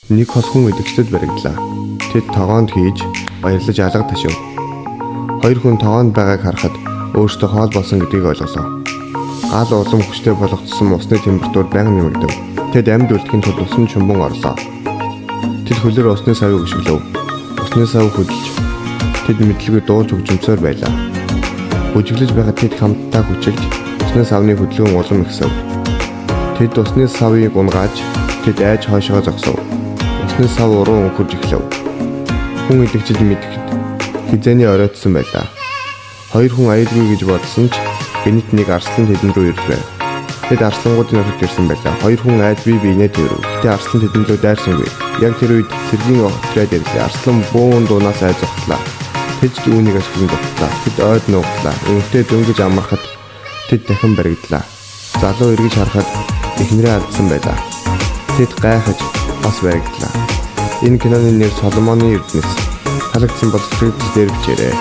Нэг хос хүн идэвхжлэл баригдлаа. Тэд тогоонд хийж баярлаж алга ташив. Хоёр хүн тогоонд байгааг харахад өөртөө хоол болсон гэдгийг ойлголоо. Гал улам хүчтэй болгоцсон усны температур байнга нэмэгдэв. Тэд амьд үлдэхийн тулд усан чумбан орлоо. Тэд хөлөөр усны савыг өшөглөв. Усны сав хөдөлж тэд мэдлгүй дуулж хөгжмөсөөр байлаа. Бүжиглэж байхад тэд хамтдаа хүчилж усны савны хөдөлгөөн улам ихсэв. Тэд усны савыг унгааж тэд айж хойшоо зогсов. Усны сав уруу өнхөрж эхлэв. Хүн идэвхжил мэдэхэд хизээний оройтсон байлаа. Хоёр хүн аюулгүй гэж бодсон ч гэнэт нэг арслан тэдэнд рүү ирлээ. Тэд арслангуудын нөхөд ирсэн байлаа. Хоёр хүн айд бие биенээ тэрв. Гэтэ арслан тэдэнд рүү дайрсангүй. Яг тэр үед цэргийн отряд ирлээ. Арслан бөөн дуунаас айж зогтлаа. Тэд ч үүнийг ашиглан зогтлаа. Тэд ойд нууглаа. Өнгөтэй дөнгөж амархад тэд дахин баригдлаа. Залуу эргэж харахад эхнэрээ алдсан байлаа. Тэд гайхаж бас баригдлаа. Энэ киноны нэр Соломоны эрдэнэс. Таалагдсан бол subscribe дээр бичээрэй.